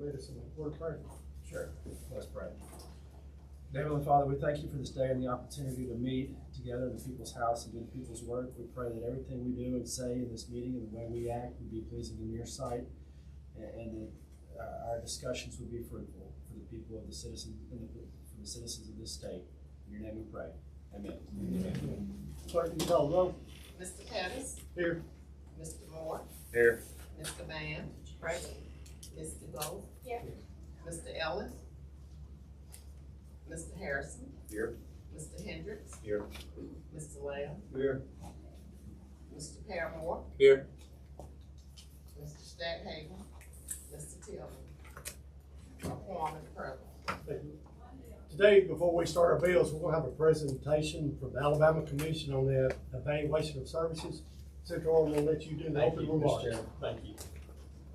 lead us in a word of prayer? Sure. Let's pray. Dear Heavenly Father, we thank you for this day and the opportunity to meet together in the people's house and do the people's work. We pray that everything we do and say in this meeting and the way we act would be pleasing in your sight, and that our discussions would be fruitful for the people of the citizens for the citizens of this state. In your name we pray. Amen. Amen. Clerk, you call the roll. Mr. Pettis? Here. Mr. Moore? Here. Mr. Mann? Present. Mr. Gold? Here. Mr. Ellis? Mr. Harrison? Here. Mr. Hendricks? Here. Mr. Lamb? Here. Mr. Paramore? Here. Mr. Stackhagen? Mr. Tillman? A quorum is present. Thank you. Today, before we start our bills, we're going to have a presentation from the Alabama Commission on the Evaluation of Services. Senator Orr, I'm going to let you do the opening remarks. Thank you.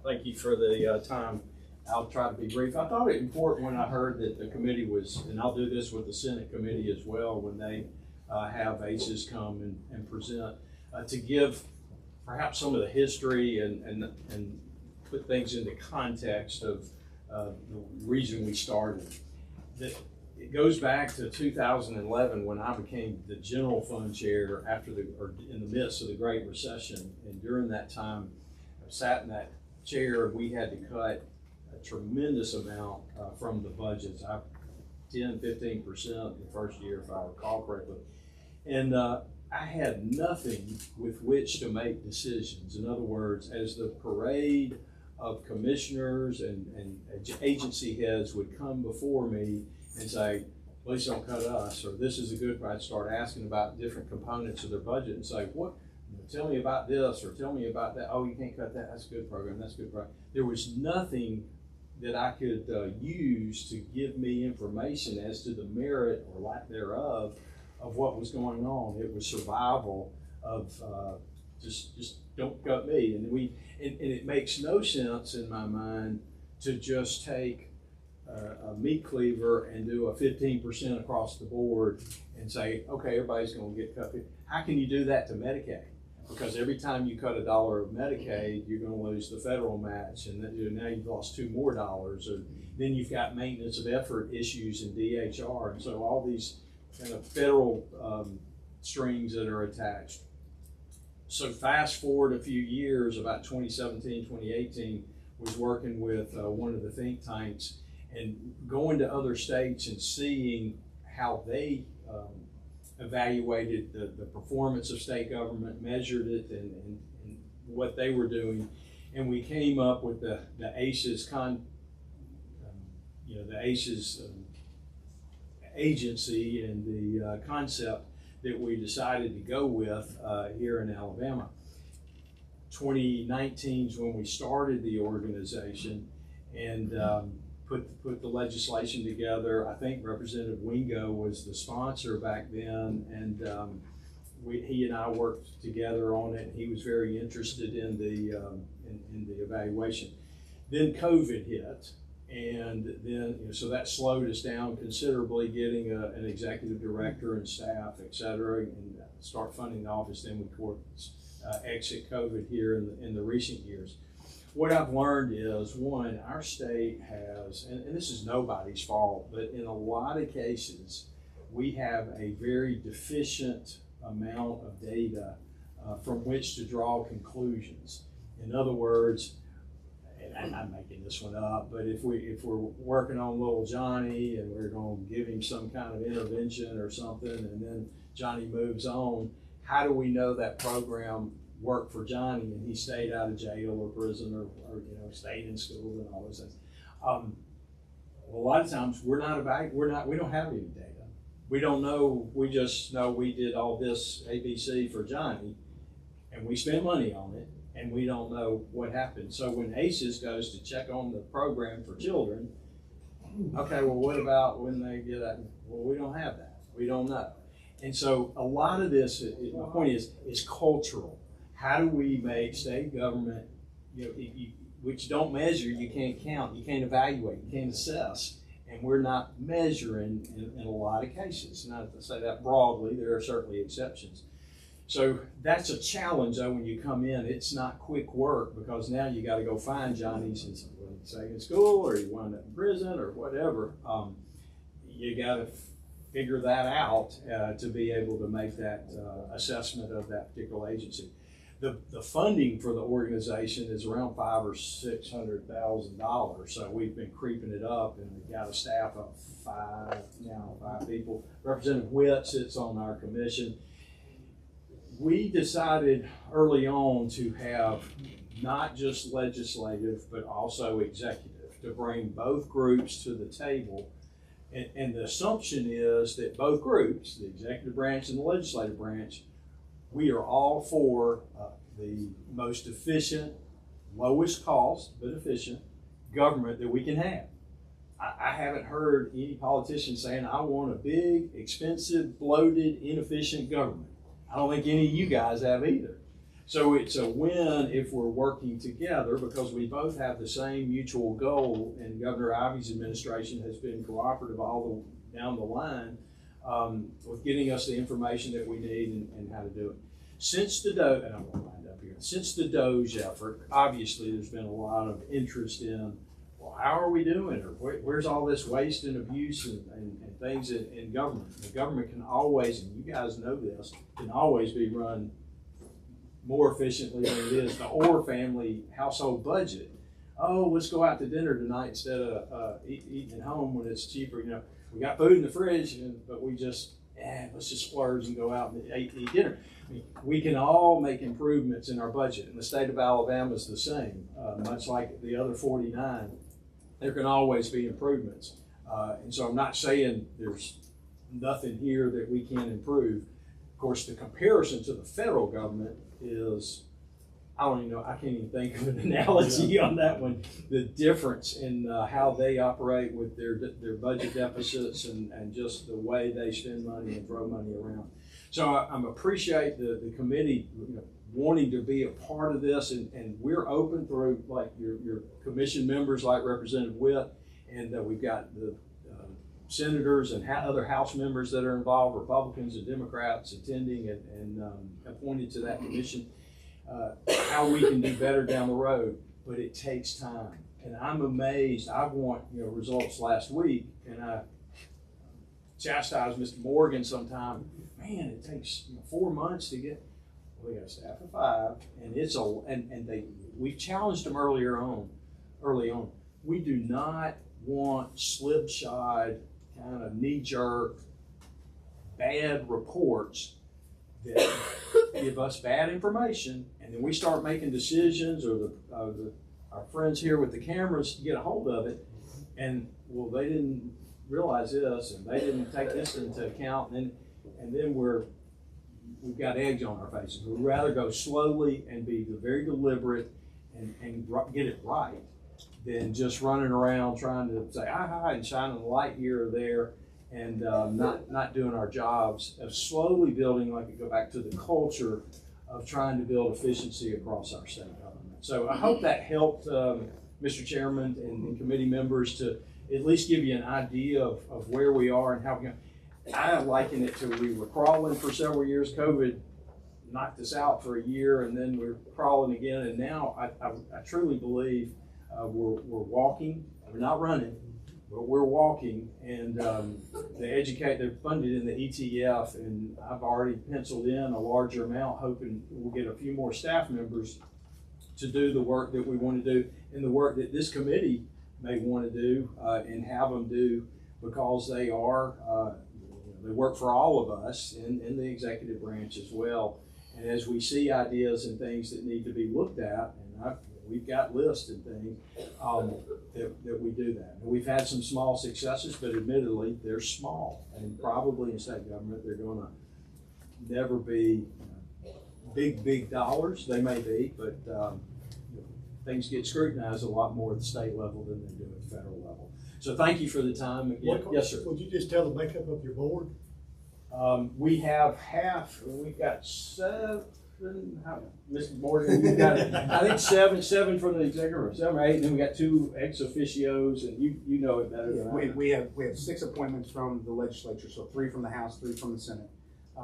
Thank you for the time. I'll try to be brief. I thought it important when I heard that the committee was, and I'll do this with the Senate committee as well, when they have ACEs come and present, to give perhaps some of the history and put things into context of the reason we started. It goes back to 2011 when I became the general fund chair in the midst of the Great Recession. And during that time, I sat in that chair and we had to cut a tremendous amount from the budgets. 10–15% the first year, if I recall correctly. And I had nothing with which to make decisions. In other words, as the parade of commissioners and agency heads would come before me and say, please don't cut us, or this is a good, I'd start asking about different components of their budget and say, what, tell me about this, or tell me about that. Oh, you can't cut that, that's a good program, that's a good program. There was nothing that I could use to give me information as to the merit or lack thereof of what was going on. It was survival of just don't cut me. And it makes no sense in my mind to just take a meat cleaver and do a 15% across the board and say, okay, everybody's going to get cut. How can you do that to Medicaid? Because every time you cut $1 of Medicaid, you're going to lose the federal match, and now you've lost $2 more. Or then you've got maintenance of effort issues in DHR, and so all these kind of federal strings that are attached. So fast forward a few years, about 2017, 2018, was working with one of the think tanks and going to other states and seeing how they evaluated the performance of state government, measured it, and what they were doing, and we came up with the ACEs the ACEs agency and the concept that we decided to go with here in Alabama. 2019 is when we started the organization and put the legislation together. I think Representative Wingo was the sponsor back then, and he and I worked together on it. He was very interested in the evaluation. Then COVID hit, and then so that slowed us down considerably, getting an executive director and staff, et cetera, and start funding the office. Then we of course exit COVID here in the recent years. What I've learned is, one, our state has, and this is nobody's fault, but in a lot of cases, we have a very deficient amount of data from which to draw conclusions. In other words, and I'm making this one up, but if we're working on little Johnny and we're going to give him some kind of intervention or something, and then Johnny moves on, how do we know that program worked for Johnny and he stayed out of jail or prison or stayed in school and all those things? Well, a lot of times we don't have any data. We don't know. We just know we did all this ABC for Johnny, and we spent money on it, and we don't know what happened. So when ACES goes to check on the program for children, okay, well, what about when they get that? Well, we don't have that. We don't know. And so a lot of this, my point is cultural. How do we make state government, which don't measure, you can't count, you can't evaluate, you can't assess, and we're not measuring in a lot of cases. Not to say that broadly, there are certainly exceptions. So that's a challenge though when you come in. It's not quick work because now you got to go find Johnny's and say in school or you wind up in prison or whatever. You got to figure that out to be able to make that assessment of that particular agency. The funding for the organization is around $500,000 or $600,000. So we've been creeping it up, and we've got a staff of five people. Representative Witt sits on our commission. We decided early on to have not just legislative, but also executive, to bring both groups to the table. And the assumption is that both groups, the executive branch and the legislative branch, we are all for the most efficient, lowest cost, but efficient government that we can have. I haven't heard any politician saying, I want a big, expensive, bloated, inefficient government. I don't think any of you guys have either. So it's a win if we're working together because we both have the same mutual goal, and Governor Ivey's administration has been cooperative all down the line with getting us the information that we need and how to do it. Since the DOGE, and I'm going to wind up here, since the DOGE effort, obviously there's been a lot of interest in, well, how are we doing, or where's all this waste and abuse and things in government? The government can always, and you guys know this, can always be run more efficiently than it is. The Orr family household budget. Oh, let's go out to dinner tonight instead of eating at home when it's cheaper. You know, we got food in the fridge, but we just, let's just splurge and go out and eat dinner. I mean, we can all make improvements in our budget, and the state of Alabama is the same. Much like the other 49, there can always be improvements. And so I'm not saying there's nothing here that we can improve. Of course, the comparison to the federal government is, I don't even know, I can't even think of an analogy on that one. The difference in how they operate with their budget deficits and just the way they spend money and throw money around. So I appreciate the committee wanting to be a part of this, and we're open through like your commission members like Representative Witt, and we've got the senators and other House members that are involved, Republicans and Democrats attending and appointed to that commission, how we can do better down the road, but it takes time. And I'm amazed. I want results last week, and I chastised Mr. Morgan sometime. Man, it takes 4 months to get. Well, we got a staff of 5, and we've challenged them early on. We do not want slipshod, kind of knee-jerk, bad reports that give us bad information, and then we start making decisions, or our friends here with the cameras get a hold of it, and well, they didn't realize this, and they didn't take this into account, and then we've got eggs on our faces. We'd rather go slowly and be very deliberate and get it right than just running around trying to say hi and shining a light here or there and not doing our jobs of slowly building, like we go back to the culture of trying to build efficiency across our state government. So I hope that helped Mr. Chairman and committee members to at least give you an idea of where we are and how I liken it to we were crawling for several years. COVID knocked us out for a year, and then we're crawling again. And now I truly believe we're walking. We're not running, but we're walking. And they're funded in the ETF, and I've already penciled in a larger amount, hoping we'll get a few more staff members to do the work that we want to do and the work that this committee may want to do and have them do, because they work for all of us in the executive branch as well. And as we see ideas and things that need to be looked at, and we've got lists and things that we do that. And we've had some small successes, but admittedly they're small, and probably in state government they're going to never be big dollars. They may be, but things get scrutinized a lot more at the state level than they do at the federal level. So thank you for the time again. Yes, sir. Would you just tell the makeup of your board? We have we've got 7, Mr. Morgan, you've got, I think 7 from the executive, 7 or 8, and then we got 2 ex officios, and you know it better than I do. We have 6 appointments from the legislature, so 3 from the House, 3 from the Senate.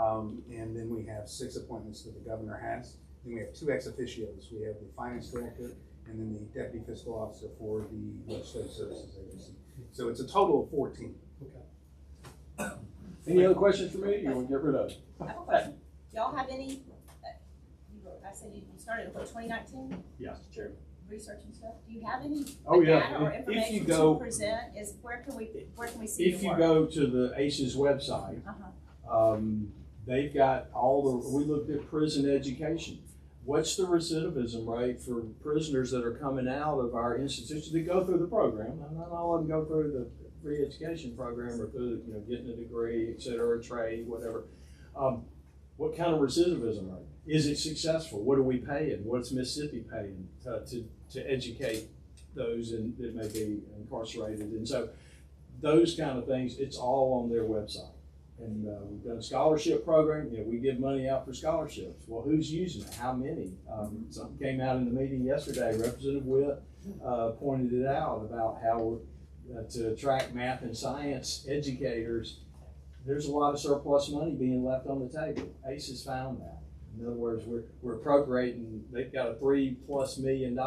And then we have 6 appointments that the governor has. Then we have 2 ex officios. We have the finance director and then the deputy fiscal officer for the legislative services agency. So it's a total of 14. Any other questions for me? You want to get rid of it? I have a question. Do y'all have any, I said you started in 2019, Yes, Chairman. research and stuff. Do you have any Oh, yeah. data or If you information go- to present? Where can we see If your you work? go to the ACES website, they've got we looked at prison education. What's the recidivism rate for prisoners that are coming out of our institutions that go through the program? Now, not all of them go through the free education program or through, getting a degree, et cetera, a trade, whatever. What kind of recidivism rate? Is it successful? What are we paying? What's Mississippi paying to educate those that may be incarcerated? And so those kind of things, it's all on their website. And we've done a scholarship program. We give money out for scholarships. Well, who's using it? How many? Something came out in the meeting yesterday. Representative Witt pointed it out about how to attract math and science educators. There's a lot of surplus money being left on the table. ACES found that. In other words, we're appropriating. They've got a $3+ million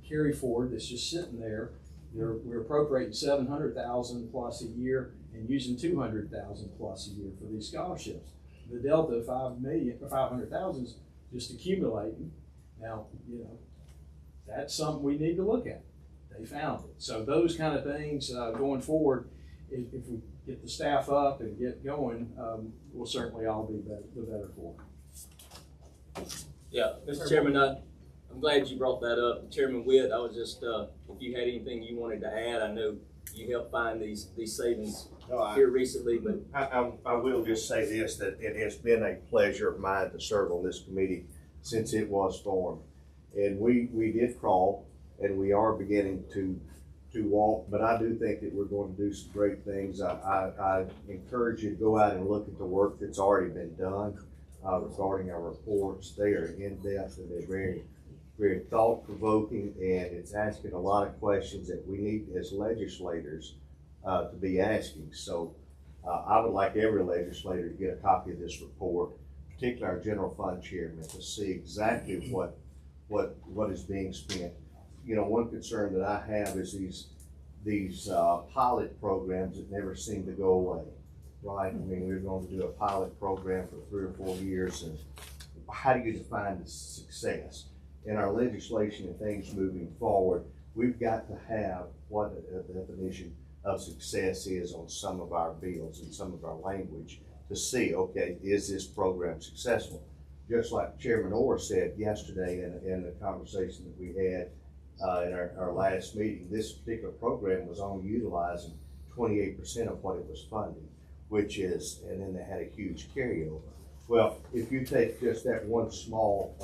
carry forward that's just sitting there. We're appropriating $700,000 plus a year and using $200,000 plus a year for these scholarships. The delta of $500,000 is just accumulating. Now, that's something we need to look at. They found it. So those kind of things going forward, if we get the staff up and get going, we'll certainly all be the better for it. Yeah, Mr. Chairman, I'm glad you brought that up. Chairman Witt, I was just, if you had anything you wanted to add, I know you helped find these savings here recently, but I will just say this, that it has been a pleasure of mine to serve on this committee since it was formed. And we did crawl, and we are beginning to walk, but I do think that we're going to do some great things. I encourage you to go out and look at the work that's already been done regarding our reports. They are in-depth and they're very, very thought-provoking, and it's asking a lot of questions that we need as legislators to be asking. So I would like every legislator to get a copy of this report, particularly our general fund chairman, to see exactly what is being spent. One concern that I have is these pilot programs that never seem to go away, right? I mean, we're going to do a pilot program for 3 or 4 years, and how do you define the success? In our legislation and things moving forward, we've got to have what a definition of success is on some of our bills and some of our language to see, okay, is this program successful? Just like Chairman Orr said yesterday in the conversation that we had in our last meeting, this particular program was only utilizing 28% of what it was funding, which is, and then they had a huge carryover. Well, if you take just that one small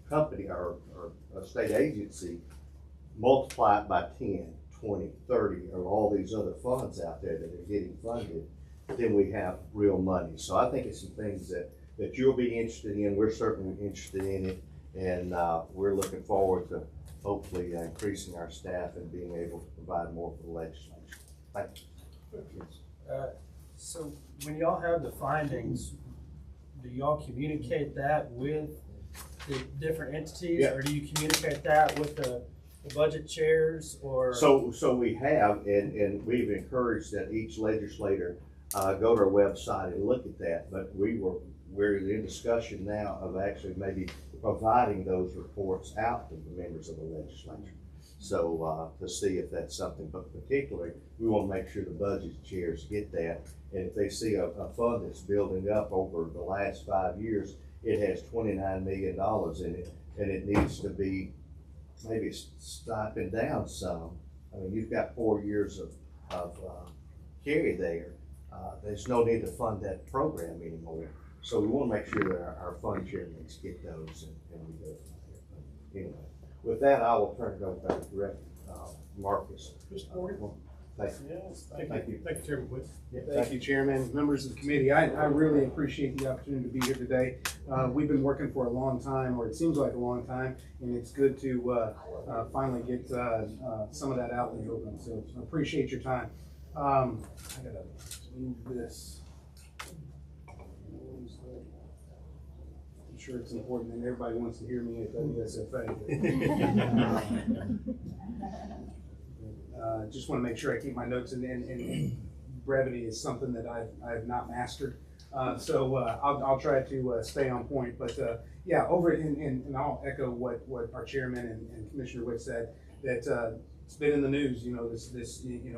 company or a state agency, multiply it by 10, 20, 30, or all these other funds out there that are getting funded, then we have real money. So I think it's some things that you'll be interested in. We're certainly interested in it, and we're looking forward to hopefully increasing our staff and being able to provide more for the legislature. Thank you. So when y'all have the findings, do y'all communicate that with the different entities? Yeah. Or do you communicate that with the budget chairs or? So we have, and we've encouraged that each legislator go to our website and look at that, but we're in discussion now of actually maybe providing those reports out to the members of the legislature. So to see if that's something, but particularly we want to make sure the budget chairs get that. And if they see a fund that's building up over the last 5 years, it has $29 million in it, and it needs to be maybe stopping down some. I mean, you've got 4 years of carry there. There's no need to fund that program anymore. So we want to make sure that our fund chairmen get those and we go from there. But anyway, with that, I will turn it over back to Director Marcus. Thank you. Yes, Thank you. Thank you, Chairman Witt. Thank you, Chairman, members of the committee. I really appreciate the opportunity to be here today. We've been working for a long time, or it seems like a long time, and it's good to finally get some of that out in the open. So I appreciate your time. I gotta move this. sure it's important and everybody wants to hear me at WSFA. Just want to make sure I keep my notes, and brevity is something that I've not mastered. So I'll try to stay on point. But yeah, and I'll echo what our chairman and Commissioner Witt said, that it's been in the news. You know,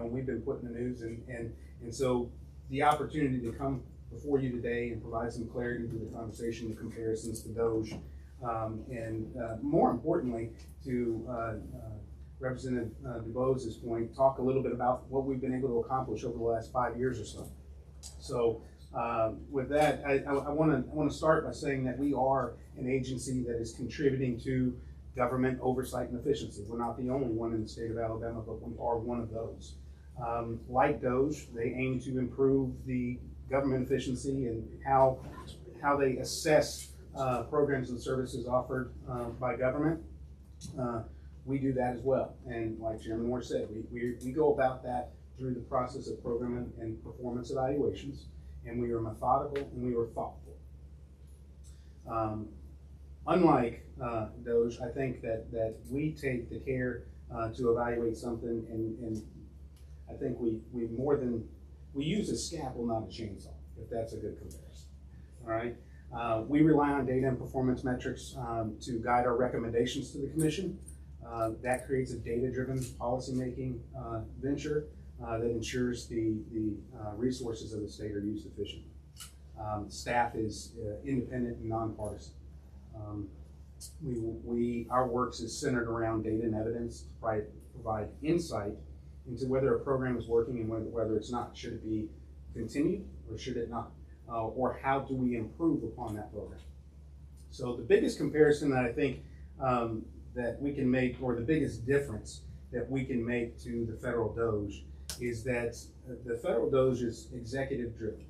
we've been put in the news, and so the opportunity to come before you today and provide some clarity to the conversation, the comparisons to Doge, and more importantly, to Representative DuBose's point, talk a little bit about what we've been able to accomplish over the last 5 years or so. So with that, I want to start by saying that we are an agency that is contributing to government oversight and efficiency. We're not the only one in the state of Alabama, but we are one of those. Like Doge, they aim to improve the government efficiency and how they assess programs and services offered by government. We do that as well. And like Chairman Moore said, we go about that through the process of program and performance evaluations, and we are methodical and we are thoughtful. Unlike Doge, I think that we take the care to evaluate something, and I think we use a scalpel, not a chainsaw, if that's a good comparison. All right. We rely on data and performance metrics to guide our recommendations to the Commission. That creates a data-driven policymaking venture that ensures the resources of the state are used efficiently. Staff is independent and nonpartisan. Our works is centered around data and evidence to provide insight into whether a program is working and whether it's not. Should it be continued or should it not? Or how do we improve upon that program? So the biggest comparison that I think that we can make, or the biggest difference that we can make to the federal Doge, is that the federal Doge is executive driven,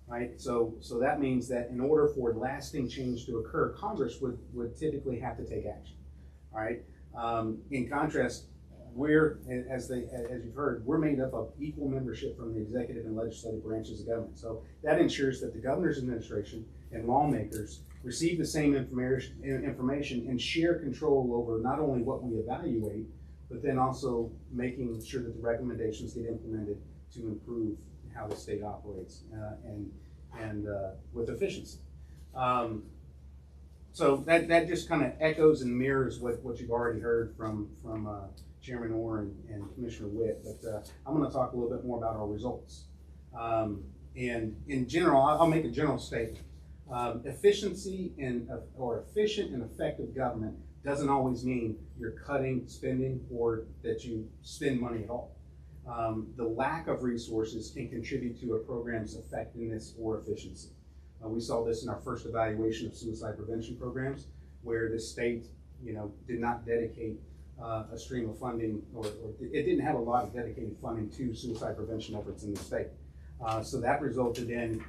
right? So that means that in order for lasting change to occur, Congress would typically have to take action, all right? In contrast, as you've heard, we're made up of equal membership from the executive and legislative branches of government. So that ensures that the governor's administration and lawmakers receive the same information and share control over not only what we evaluate, but then also making sure that the recommendations get implemented to improve how the state operates and with efficiency. So that just kind of echoes and mirrors what you've already heard from Chairman Orr and Commissioner Witt, but I'm going to talk a little bit more about our results. And in general, I'll make a general statement. Efficiency or efficient and effective government doesn't always mean you're cutting spending or that you spend money at all. The lack of resources can contribute to a program's effectiveness or efficiency. We saw this in our first evaluation of suicide prevention programs, where the state, did not dedicate a stream of funding, or it didn't have a lot of dedicated funding to suicide prevention efforts in the state. So that resulted in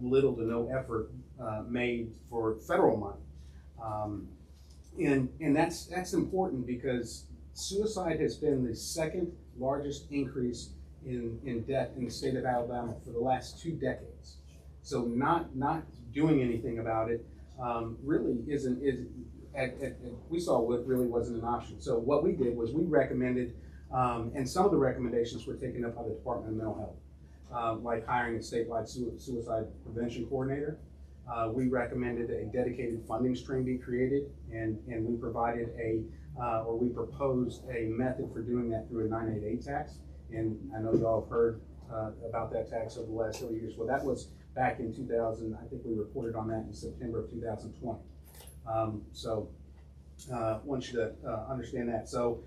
little to no effort made for federal money. And that's important because suicide has been the second largest increase in death in the state of Alabama for the last 2 decades. So not doing anything about it really we saw what really wasn't an option. So what we did was we recommended, and some of the recommendations were taken up by the Department of Mental Health, like hiring a statewide suicide prevention coordinator. We recommended a dedicated funding stream be created, and we provided we proposed a method for doing that through a 988 tax. And I know you all have heard about that tax over the last several years. Well, that was back in 2000. I think we reported on that in September of 2020. So I want you to understand that. So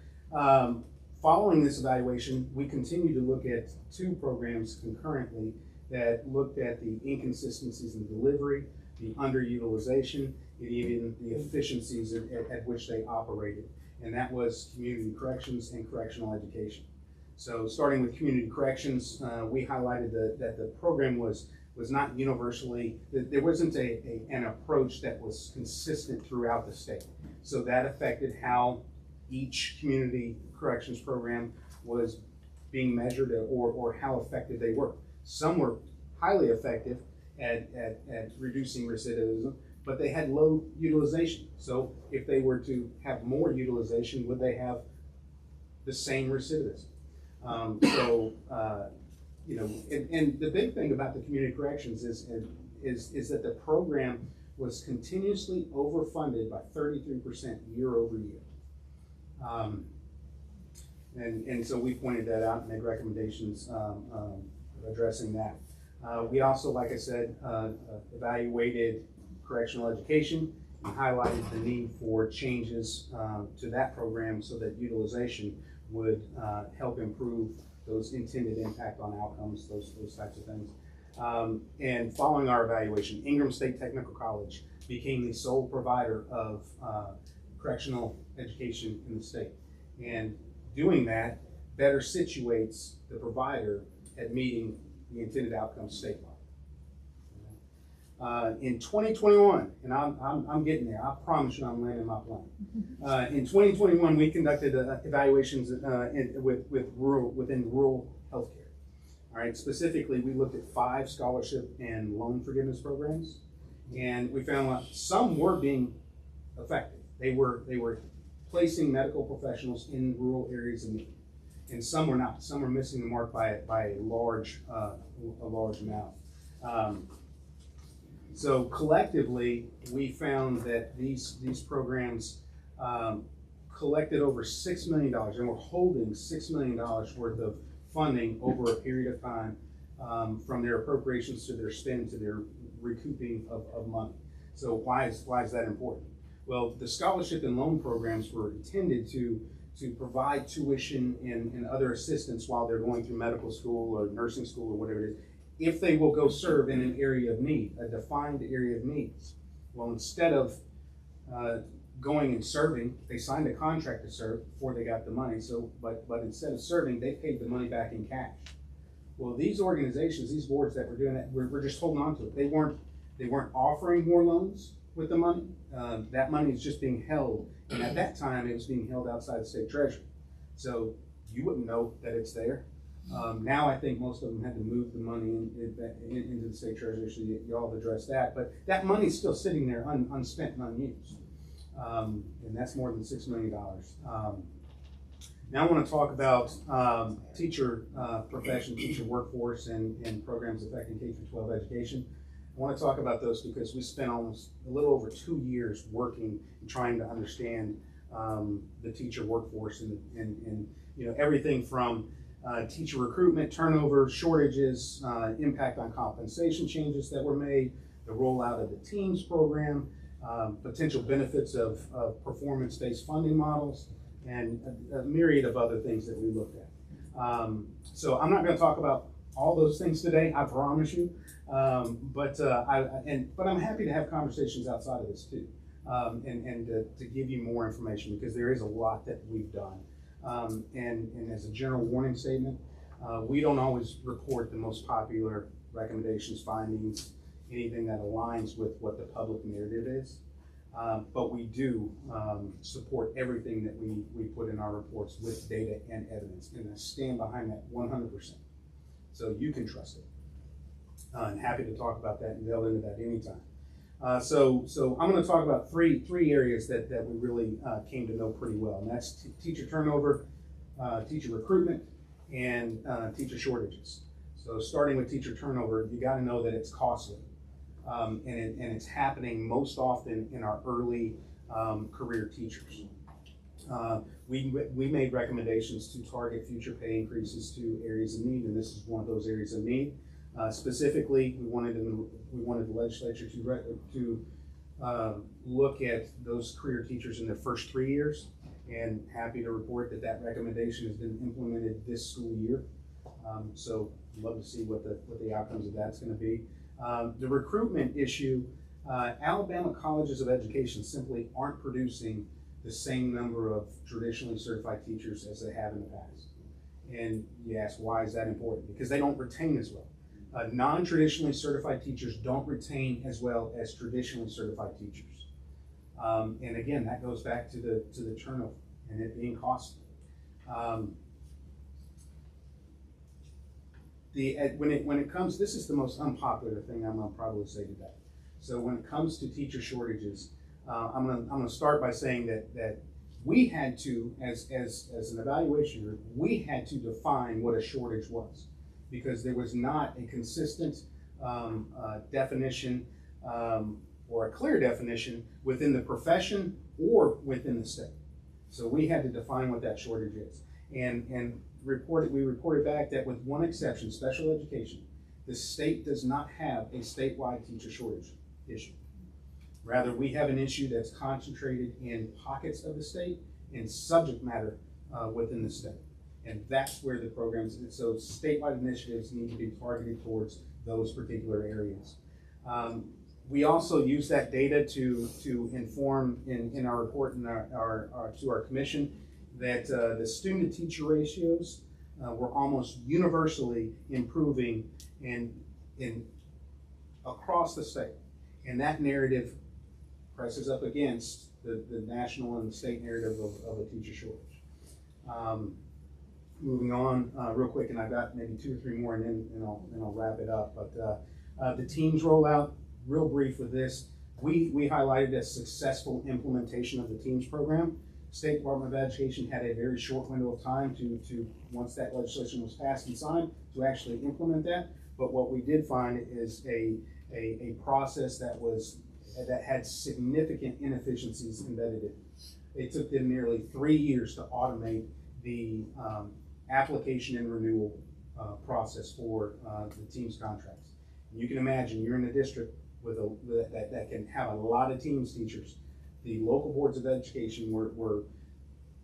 following this evaluation, we continue to look at 2 programs concurrently that looked at the inconsistencies in delivery, the underutilization, and even the efficiencies at which they operated. And that was community corrections and correctional education. So starting with community corrections, we highlighted that the program was not universally, there wasn't an approach that was consistent throughout the state. So that affected how each community corrections program was being measured or how effective they were. Some were highly effective at reducing recidivism, but they had low utilization. So if they were to have more utilization, would they have the same recidivism? You know, and the big thing about the community corrections is that the program was continuously overfunded by 33% year over year. And so we pointed that out and made recommendations addressing that. We also, like I said, evaluated correctional education and highlighted the need for changes to that program so that utilization would help improve those intended impact on outcomes, those types of things. And following our evaluation, Ingram State Technical College became the sole provider of correctional education in the state. And doing that better situates the provider at meeting the intended outcomes statewide. In 2021, and I'm getting there, I promise you I'm landing my plane. In 2021, we conducted evaluations within rural healthcare. All right, specifically, we looked at 5 scholarship and loan forgiveness programs, and we found out some were being effective. They were placing medical professionals in rural areas of need, and some were not. Some were missing the mark by a large amount. So collectively, we found that these programs collected over $6 million, and were holding $6 million worth of funding over a period of time, from their appropriations to their spend to their recouping of money. So why is that important? Well, the scholarship and loan programs were intended to provide tuition and other assistance while they're going through medical school or nursing school or whatever it is, if they will go serve in an area of need, a defined area of needs. Well, instead of going and serving, they signed a contract to serve before they got the money. So, but instead of serving, they paid the money back in cash. Well, these organizations, these boards that were doing that, we're just holding on to it. They weren't offering more loans with the money. That money is just being held, and at that time, it was being held outside the state treasury. So you wouldn't know that it's there. Now I think most of them had to move the money into the state treasury, so you all have addressed that. But that money's still sitting there unspent and unused. And that's more than $6 million. Now I want to talk about teacher profession, teacher workforce, and programs affecting K-12 education. I want to talk about those because we spent almost a little over 2 years working and trying to understand the teacher workforce and you know, everything from teacher recruitment, turnover, shortages, impact on compensation changes that were made, the rollout of the TEAMS program, potential benefits of performance-based funding models, and a myriad of other things that we looked at. So I'm not going to talk about all those things today, I promise you, but I'm happy to have conversations outside of this too, and to give you more information, because there is a lot that we've done. And as a general warning statement, we don't always report the most popular recommendations, findings, anything that aligns with what the public narrative is. But we do support everything that we put in our reports with data and evidence, and I stand behind that 100%. So you can trust it. I'm happy to talk about that and delve into that anytime. So I'm going to talk about three areas that we really came to know pretty well, and that's teacher turnover, teacher recruitment, and teacher shortages. So starting with teacher turnover, you got to know that it's costly, and it's happening most often in our early career teachers. We made recommendations to target future pay increases to areas of need, and this is one of those areas of need. Specifically, we wanted the legislature to look at those career teachers in their first 3 years, and happy to report that recommendation has been implemented this school year. So I'd love to see what the outcomes of that's going to be. The recruitment issue, Alabama colleges of education simply aren't producing the same number of traditionally certified teachers as they have in the past. And you ask, why is that important? Because they don't retain as well. Non-traditionally certified teachers don't retain as well as traditionally certified teachers. And again, that goes back to the turnover and it being costly. When it comes, this is the most unpopular thing I'm gonna probably say today. So when it comes to teacher shortages, I'm gonna start by saying that we had to, as an evaluation group, we had to define what a shortage was, because there was not a consistent definition or a clear definition within the profession or within the state. So we had to define what that shortage is, and we reported back that with one exception, special education, the state does not have a statewide teacher shortage issue. Rather, we have an issue that's concentrated in pockets of the state and subject matter within the state. And that's where the programs, so statewide initiatives need to be targeted towards those particular areas. We also use that data to inform in our report and to our commission that the student-to-teacher ratios were almost universally improving in across the state. And that narrative presses up against the national and the state narrative of a teacher shortage. Moving on real quick, and I've got maybe 2 or 3 more, and then I'll wrap it up. But the teams rollout, real brief with this. We highlighted a successful implementation of the teams program. State Department of Education had a very short window of time to once that legislation was passed and signed, to actually implement that. But what we did find is a process that had significant inefficiencies embedded in it. It took them nearly 3 years to automate the application and renewal process for the teams contracts. And you can imagine you're in a district that can have a lot of teams teachers. The local boards of education were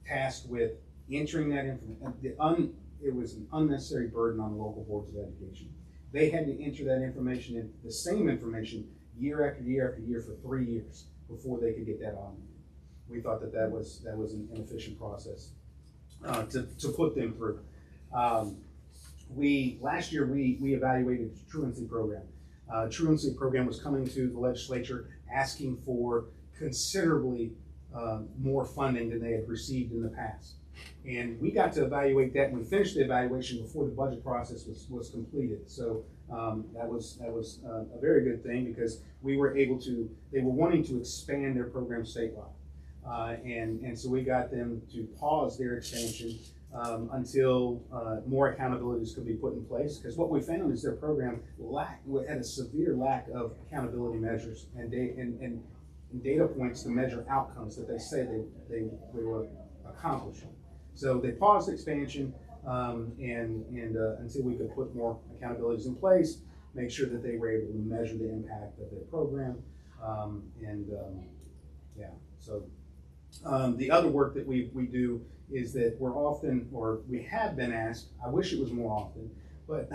tasked with entering that information. It was an unnecessary burden on local boards of education. They had to enter that information in, the same information, year after year after year for 3 years before they could get that automated. We thought that was an inefficient process to put them through. Last year we evaluated the truancy program. Truancy program was coming to the legislature asking for considerably more funding than they had received in the past. And we got to evaluate that, and we finished the evaluation before the budget process was completed. So that was a very good thing, because they were wanting to expand their program statewide. And so we got them to pause their expansion until more accountabilities could be put in place. Because what we found is their program had a severe lack of accountability measures and data points to measure outcomes that they say they were accomplishing. So they paused expansion until we could put more accountabilities in place, make sure that they were able to measure the impact of their program, So the other work that we do is that we have been asked, I wish it was more often, but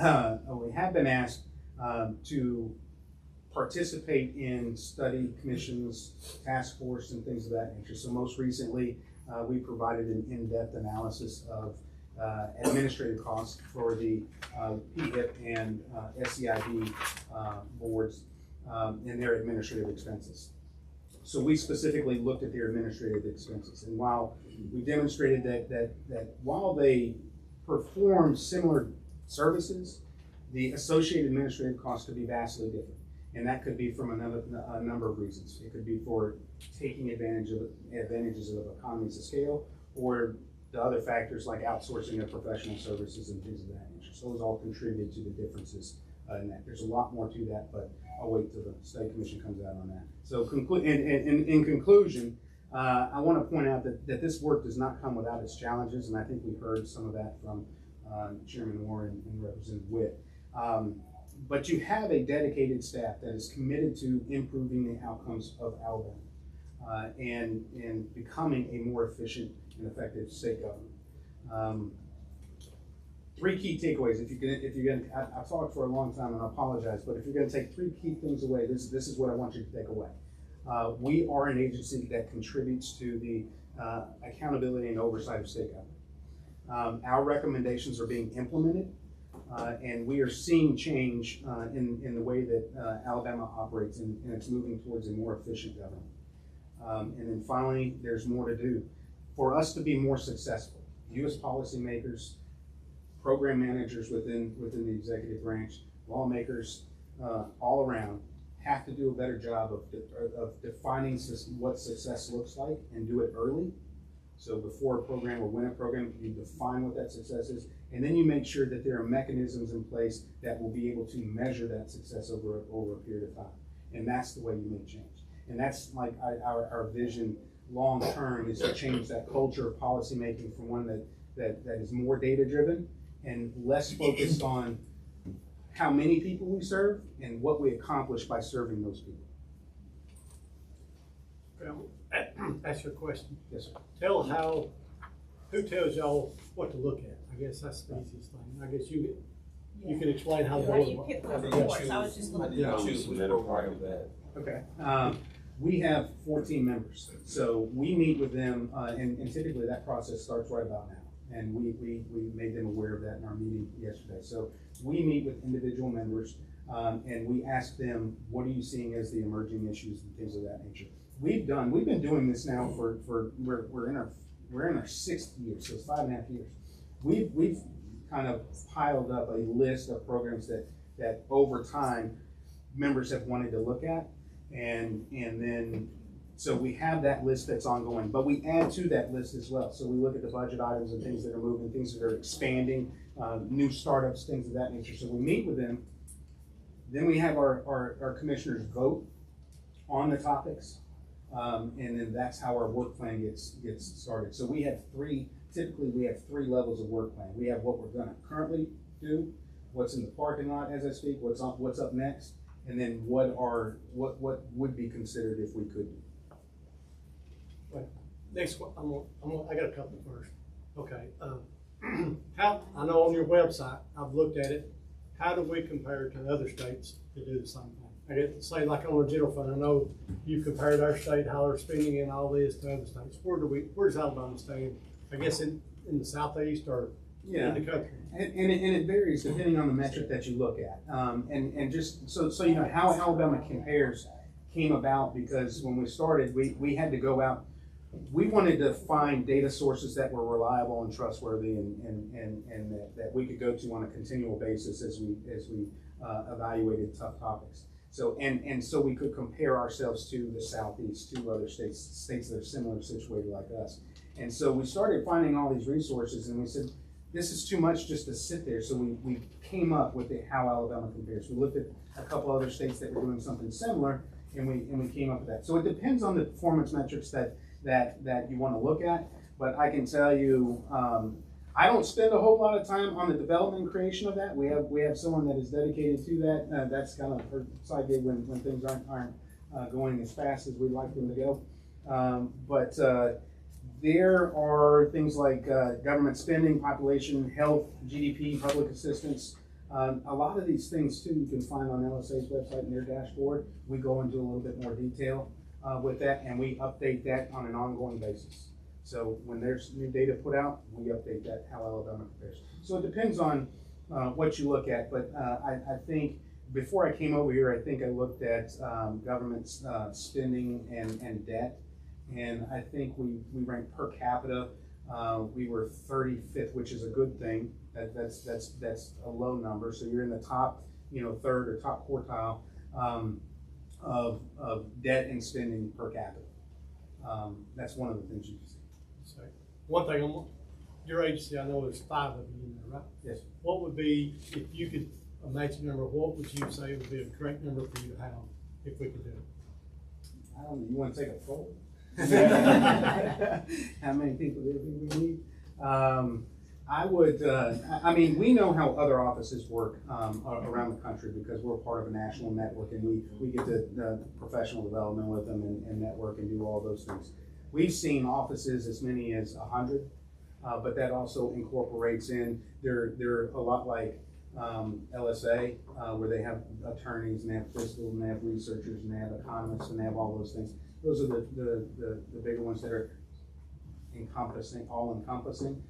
we have been asked to participate in study commissions, task force, and things of that nature. So most recently, we provided an in-depth analysis of administrative costs for the PHIP and SEIB boards and their administrative expenses. So we specifically looked at their administrative expenses, and while we demonstrated that while they perform similar services, the associated administrative costs could be vastly different. And that could be from a number of reasons. It could be for taking advantages of economies of scale, or the other factors like outsourcing of professional services and things of that nature. So those all contribute to the differences in that. There's a lot more to that, but I'll wait till the State Commission comes out on that. So in conclusion, I want to point out that this work does not come without its challenges, and I think we heard some of that from Chairman Warren and Representative Witt. But you have a dedicated staff that is committed to improving the outcomes of Alabama and becoming a more efficient and effective state government. 3 key takeaways. If you're going, I've talked for a long time and I apologize, but if you're going to take 3 key things away, this is what I want you to take away. We are an agency that contributes to the accountability and oversight of state government. Our recommendations are being implemented. And we are seeing change in the way that Alabama operates, and it's moving towards a more efficient government. And then finally, there's more to do. For us to be more successful, you as policymakers, program managers within the executive branch, lawmakers all around, have to do a better job of defining what success looks like and do it early. So before a program or when a program, you define what that success is, and then you make sure that there are mechanisms in place that will be able to measure that success over a period of time. And that's the way you make change. And that's like our vision long term, is to change that culture of policymaking from one that is more data driven and less focused on how many people we serve and what we accomplish by serving those people. Ask you a question. Yes, sir. Tell who tells y'all what to look at? I guess that's the easiest thing. I guess you can explain how the How do board you works. pick those reports? I was just looking. Okay. We have 14 members, so we meet with them, and typically that process starts right about now. And we made them aware of that in our meeting yesterday. So we meet with individual members, and we ask them, what are you seeing as the emerging issues and things of that nature? We've been doing this now for we're in our 6th year, so it's 5.5 years. We've kind of piled up a list of programs that over time members have wanted to look at, and then so we have that list that's ongoing, but we add to that list as well. So we look at the budget items and things that are moving, things that are expanding, new startups, things of that nature. So we meet with them. Then we have our commissioners vote on the topics, and then that's how our work plan gets started. So typically we have three levels of work plan. We have what we're gonna currently do, what's in the parking lot as I speak, what's up next, and then what would be considered if we could do. Next one, I got a couple first. Okay. I know on your website, I've looked at it. How do we compare to other states that do the same thing? I guess, say like on the general fund, I know you've compared our state, how they're spending and all this to other states. Where's Alabama stand? I guess in the southeast or in the country? And it varies depending on the metric that you look at. And just so you know how Alabama compares came about, because when we started, we had to go out. We wanted to find data sources that were reliable and trustworthy, and that we could go to on a continual basis as we evaluated tough topics. So so we could compare ourselves to the Southeast, to other states that are similar situated like us. And so we started finding all these resources, and we said, this is too much just to sit there. So we came up with how Alabama compares. We looked at a couple other states that were doing something similar, and we came up with that. So it depends on the performance metrics that you want to look at. But I can tell you, I don't spend a whole lot of time on the development and creation of that. We have someone that is dedicated to that. That's kind of her side gig when things aren't going as fast as we'd like them to go. But there are things like government spending, population, health, GDP, public assistance. A lot of these things too you can find on LSA's website and their dashboard. We go into a little bit more detail with that, and we update that on an ongoing basis. So when there's new data put out, we update that, how Alabama compares. So it depends on what you look at, but I think before I came over here, I think I looked at government spending and debt, and I think we ranked per capita. We were 35th, which is a good thing. That's a low number. So you're in the top, third or top quartile of debt and spending per capita. That's one of the things you can see. So, one thing on your agency, I know there's 5 of you in there, right? Yes. What would be, if you could a magic number, what would you say would be a correct number for you to have if we could do it? I don't know. You want to take a poll? How many people do you think we need? I would, we know how other offices work around the country, because we're part of a national network, and we get to professional development with them and network and do all those things. We've seen offices as many as 100, but that also incorporates in, they're a lot like LSA, where they have attorneys and they have fiscal and they have researchers and they have economists and they have all those things. Those are the bigger ones that are all encompassing.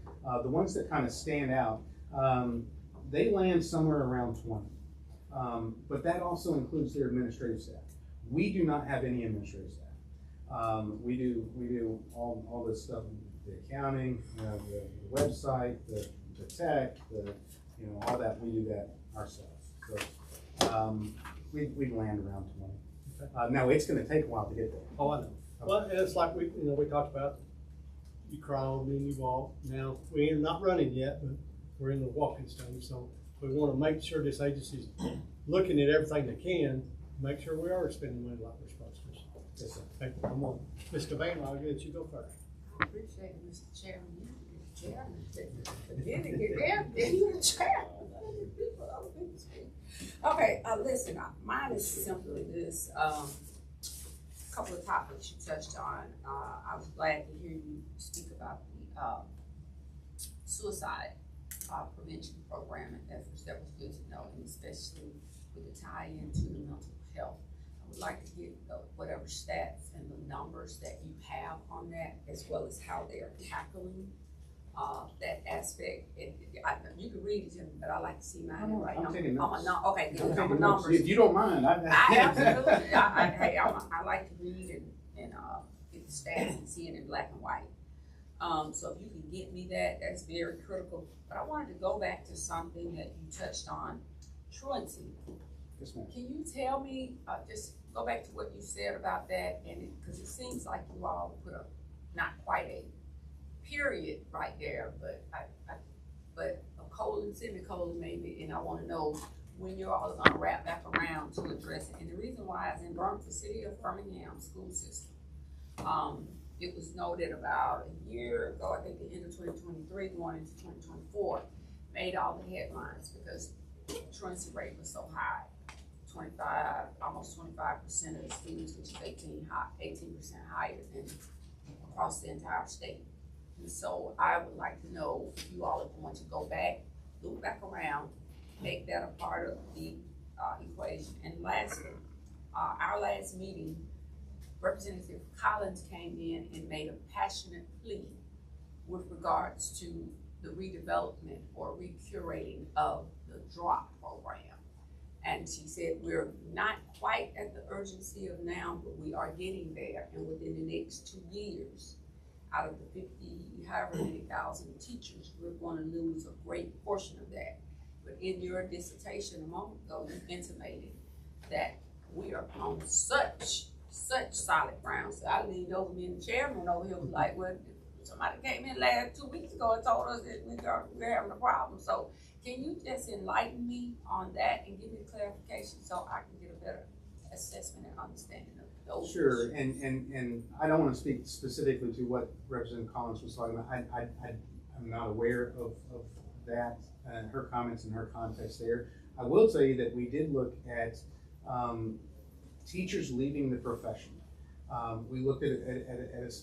The ones that kind of stand out, they land somewhere around 20. But that also includes their administrative staff. We do not have any administrative staff. We do all this stuff, the accounting, the website, the tech, all that. We do that ourselves. So we'd land around 20. Okay. Now, it's gonna take a while to get there. Oh, I know. Well, and it's like we talked about, you crawl and then you walk. Now, we ain't not running yet, but we're in the walking stage, so we wanna make sure this agency's looking at everything they can, make sure we are spending money like we're supposed to. Yes, sir. Okay, come on. Mr. Van, I'll get you go first. I appreciate it, Mr. Chairman. You the chairman. Then you get there, then you the chairman. Other people speak. Okay, listen, mine is simply this, couple of topics you touched on. I was glad to hear you speak about the, suicide, prevention program and efforts. That was good to know, and especially with the tie-in to the mental health. I would like to get whatever stats and the numbers that you have on that, as well as how they are tackling that aspect. You can read it to me, but I like to see mine in right I'm numbers. taking notes. Okay, good. I'm I'm a taking notes. numbers. If you don't mind, I absolutely. Hey, I like to read and get the stats and see it in black and white. So if you can get me that, that's very critical. But I wanted to go back to something that you touched on, truancy. Yes, ma'am. Can you tell me, just go back to what you said about that, and because it seems like you all put a, not quite a period right there, but but a colon, semicolon maybe, and I want to know when you're all gonna wrap back around to address it. And the reason why is in the city of Birmingham school system, it was noted about a year ago, I think the end of 2023, going into 2024, made all the headlines because the truancy rate was so high. 25, almost 25% of the students, which is 18% higher than across the entire state. And so I would like to know if you all are going to go back, loop back around, make that a part of the equation. And lastly, our last meeting, Representative Collins came in and made a passionate plea with regards to the redevelopment or recurating of the DROP program. And she said, we're not quite at the urgency of now, but we are getting there. And within the next 2 years, out of the 50, however many thousand teachers, we're going to lose a great portion of that. But in your dissertation a moment ago, you intimated that we are on such solid ground. So I leaned over, me and the chairman over here was like, well, somebody came in 2 weeks ago and told us that we're having a problem. So can you just enlighten me on that and give me clarification so I can get a better assessment and understanding of those? Sure, and I don't want to speak specifically to what Representative Collins was talking about. I'm not aware of that and her comments and her context there. I will tell you that we did look at teachers leaving the profession. We looked at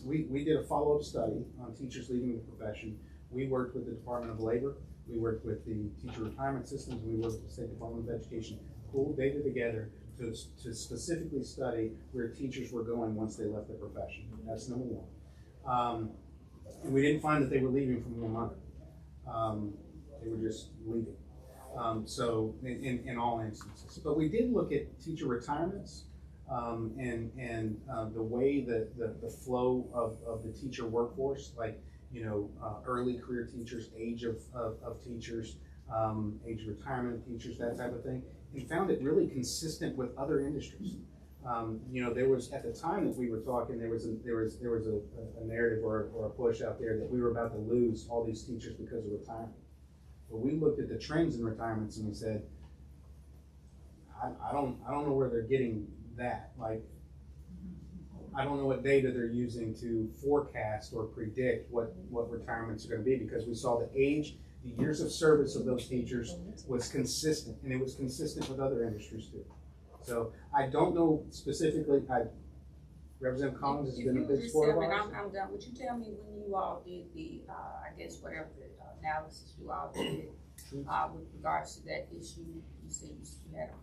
we did a follow-up study on teachers leaving the profession. We worked with the Department of Labor. We worked with the teacher retirement systems. We worked with the State Department of Education, pulled data together to specifically study where teachers were going once they left the profession. That's number one. And we didn't find that they were leaving for more money. They were just leaving. So in all instances. But we did look at teacher retirements and the way that the flow of the teacher workforce, like, early career teachers, age of teachers, age of retirement of teachers, that type of thing, and found it really consistent with other industries. There was, at the time that we were talking, there was a narrative or a push out there that we were about to lose all these teachers because of retirement. But we looked at the trends in retirements and we said, I don't know where they're getting that. Like, I don't know what data they're using to forecast or predict what retirements are going to be, because we saw the age, the years of service of those teachers was consistent, and it was consistent with other industries too. So I don't know specifically. Representative Collins has been a big supporter of ours. I'm done. Would you tell me when you all did the, I guess whatever the analysis you all did with regards to that issue? You said you had a.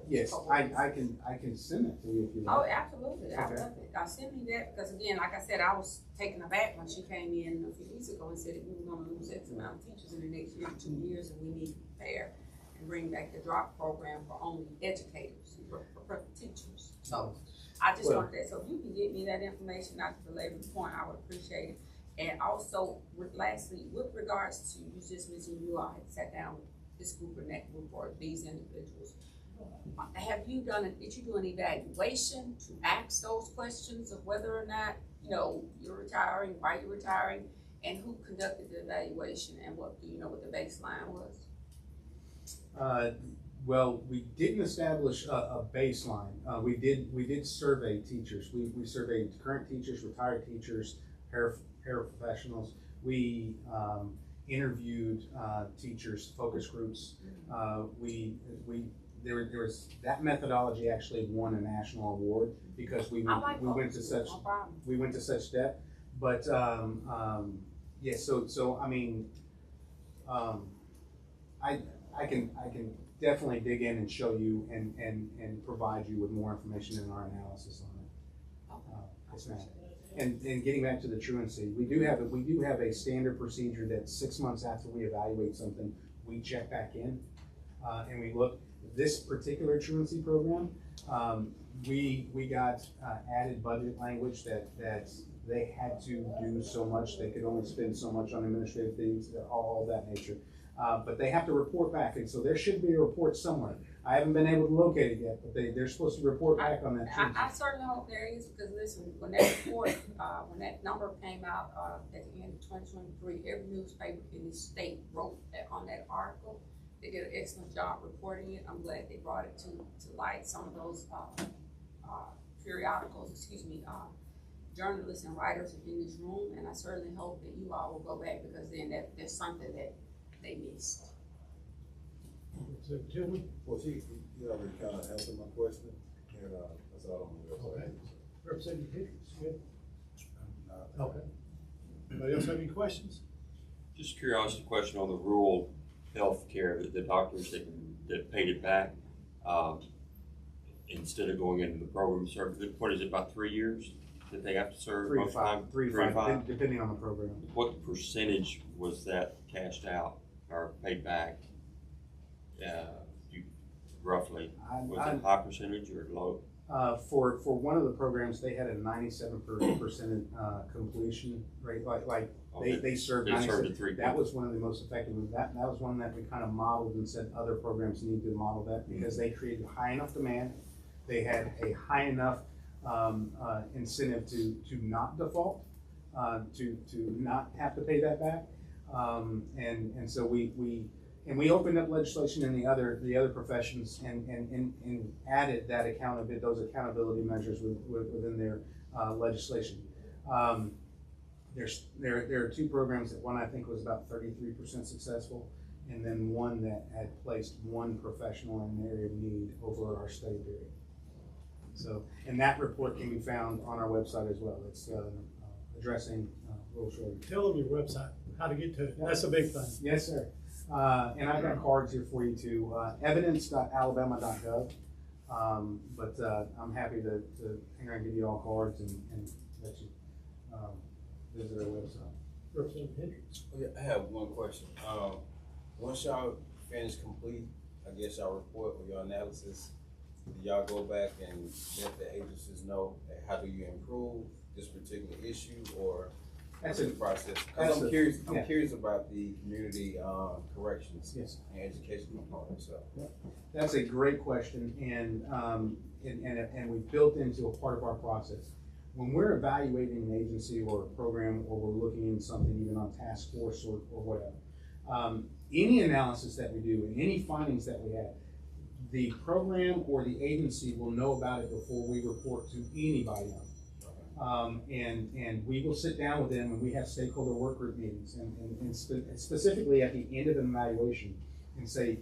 Yes, I can send it to you if you like. Oh, absolutely. I love it. Send me that, because again, like I said, I was taken aback when she came in a few weeks ago and said that we were going to lose X amount of teachers in the next year to 2 years, and we need to prepare and bring back the DROP program for only educators, for teachers. So I just wanted that. So if you can get me that information, not to belabor the point, I would appreciate it. And also, lastly, with regards to, you just mentioned you all had sat down with this group or that group or these individuals. did you do an evaluation to ask those questions of whether or not, you're retiring, why you're retiring, and who conducted the evaluation, and do you know what the baseline was? Well, we didn't establish a baseline. We did survey teachers. We surveyed current teachers, retired teachers, paraprofessionals. We interviewed teachers, focus groups. There was that methodology actually won a national award because we went to such depth. But yeah, so I mean, I can definitely dig in and show you and provide you with more information in our analysis on it. Yes, ma'am. And getting back to the truancy, we do have a standard procedure that 6 months after we evaluate something, we check back in and we look. This particular truancy program, we got added budget language that they had to do so much, they could only spend so much on administrative things, all of that nature. But they have to report back, and so there should be a report somewhere. I haven't been able to locate it yet, but they're supposed to report back on that. I certainly hope there is, because listen, when that report, when that number came out at the end of 2023, every newspaper in the state wrote on that article. They did an excellent job reporting it. I'm glad they brought it to light. Some of those journalists and writers are in this room, and I certainly hope that you all will go back, because then there's something that they missed. Well, she already kind of answered my question, and that's all I'm going to say. Representative Hendricks, good? Okay. Anybody else have any questions? Just curiosity question on the rural health care, the doctors that paid it back, instead of going into the program service. What is it, about 3 years that they have to serve? 3 to 5, 3 to 5, depending on the program. What percentage was that cashed out or paid back? Roughly, was it high percentage or low? For one of the programs, they had a 97% completion rate. They served 97%. That was one of the most effective. That was one that we kind of modeled and said other programs need to model that, because they created high enough demand. They had a high enough incentive to not default, to not have to pay that back, and so we opened up legislation in the other professions and added those accountability measures within their legislation. There are 2 programs that one I think was about 33% successful, and then one that had placed 1 professional in an area of need over our study period. So, and that report can be found on our website as well. It's addressing rural shortage. Tell them your website, how to get to it. That's a big thing. Yes, sir. And I've got cards here for you too. Evidence.alabama.gov. But I'm happy to hang around and give you all cards and let you visit our website. Representative Hendricks. Okay, I have one question. Once y'all finish complete, I guess y'all report or your analysis, do y'all go back and let the agencies know how do you improve this particular issue, or that's the process? Because I'm curious about the community corrections and education component. So that's a great question, and we've built into a part of our process. When we're evaluating an agency or a program, or we're looking in something even on task force or whatever, any analysis that we do and any findings that we have, the program or the agency will know about it before we report to anybody else. And we will sit down with them, and we have stakeholder work group meetings, and specifically at the end of an evaluation, and say,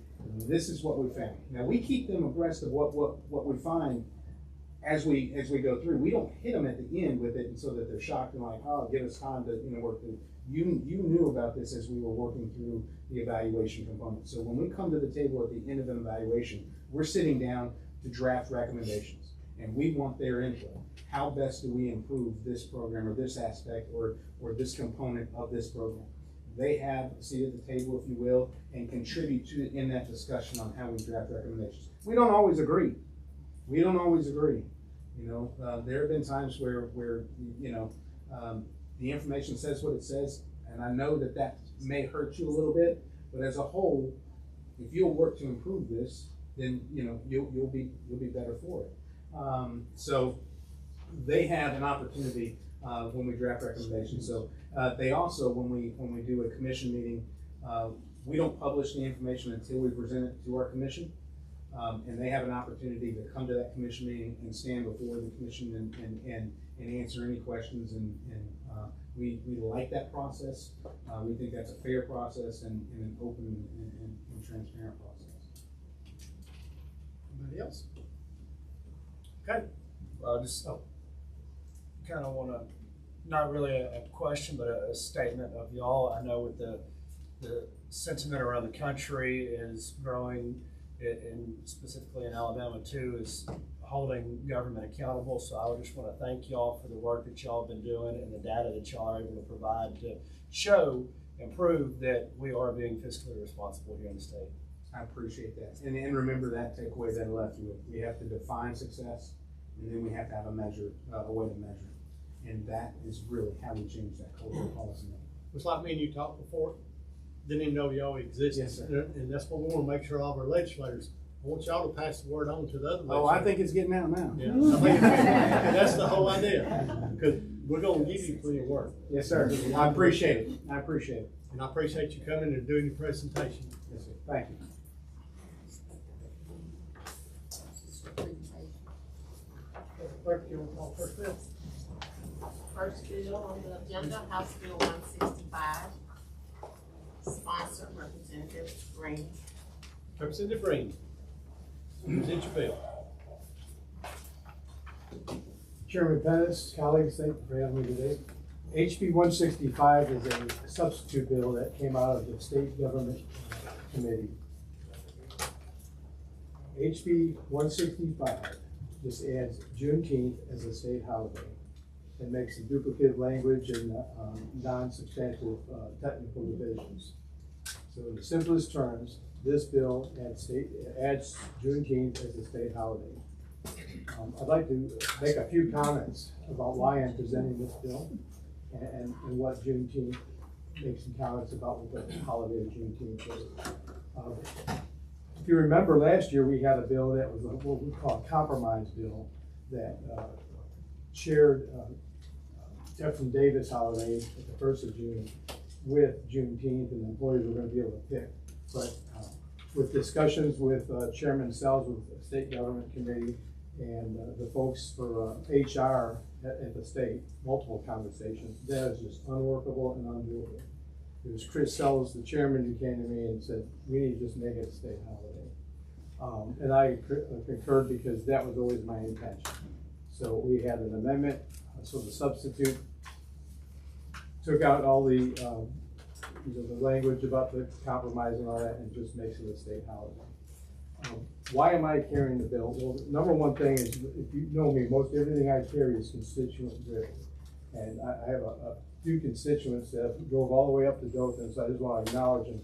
this is what we found. Now, we keep them abreast of what we find as we go through. We don't hit them at the end with it, and so that they're shocked and like, oh, give us time to work through. You knew about this as we were working through the evaluation component. So when we come to the table at the end of an evaluation, we're sitting down to draft recommendations, and we want their input. How best do we improve this program or this aspect or this component of this program? They have a seat at the table, if you will, and contribute to in that discussion on how we draft recommendations. We don't always agree. There have been times where the information says what it says, and I know that may hurt you a little bit, but as a whole, if you'll work to improve this, then, you know, you'll be better for it. So they have an opportunity, when we draft recommendations. So, they also, when we do a commission meeting, we don't publish the information until we present it to our commission. And they have an opportunity to come to that commission meeting and stand before the commission and answer any questions, and we like that process. We think that's a fair process and an open and transparent process. Anybody else? Okay. Well, I just kind of want to, not really a question, but a statement of y'all. I know with the sentiment around the country is growing, and specifically in Alabama too, is holding government accountable. So I would just want to thank y'all for the work that y'all have been doing and the data that y'all are able to provide to show and prove that we are being fiscally responsible here in the state. I appreciate that. And remember that takeaway that I left you with. We have to define success, and then we have to have a measure, a way to measure it. And that is really how we change that cultural policy. It's like me and you talked before, didn't even know y'all existed. Yes, sir. And that's what we want to make sure all of our legislators, I want y'all to pass the word on to the other legislators. Oh, I think it's getting out now. Yeah, I think and that's the whole idea, because we're gonna give you plenty of work. Yes, sir. I appreciate it. I appreciate it. And I appreciate you coming and doing your presentation. Yes, sir. Thank you. Clerk, you want to call first bill? First bill on the agenda, House Bill 165, sponsored Representative Green. Representative Green, present your bill. Chairman Pettis, colleagues, thank you for having me today. HB 165 is a substitute bill that came out of the State Government Committee. HB 165 just adds Juneteenth as a state holiday. It makes the duplicative language and non-substantive technical revisions. So in the simplest terms, this bill adds Juneteenth as a state holiday. I'd like to make a few comments about why I'm presenting this bill and what Juneteenth, make some comments about what the holiday of Juneteenth is. If you remember last year, we had a bill that was what we call a compromise bill that shared Jefferson Davis holiday at the 1st of June with Juneteenth, and employees were going to be able to pick. But with discussions with Chairman Sells with the State Government Committee and the folks for HR at the state, multiple conversations, that is just unworkable and undoable. It was Chris Sells, the chairman, who came to me and said, we need to just make it a state holiday. And I concurred because that was always my intention. So we had an amendment, so the substitute took out all the the language about the compromise and all that, and just makes it a state holiday. Why am I carrying the bill? Well, the number one thing is, if you know me, most everything I carry is constituent driven. And I have a few constituents that drove all the way up to Dothan, so I just want to acknowledge them.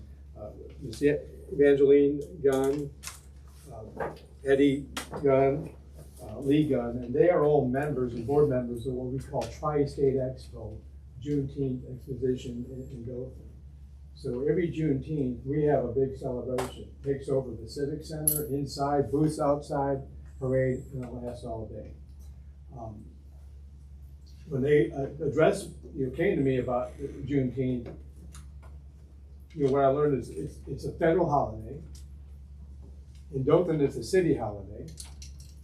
Ms. Evangeline Gunn, Eddie Gunn, Lee Gunn, and they are all members and board members of what we call Tri-State Expo, Juneteenth Exposition in Dothan. So every Juneteenth, we have a big celebration. It takes over the Civic Center, inside, booths outside, parade, and it lasts all day. When they came to me about Juneteenth, what I learned is it's a federal holiday. In Dothan, it's a city holiday.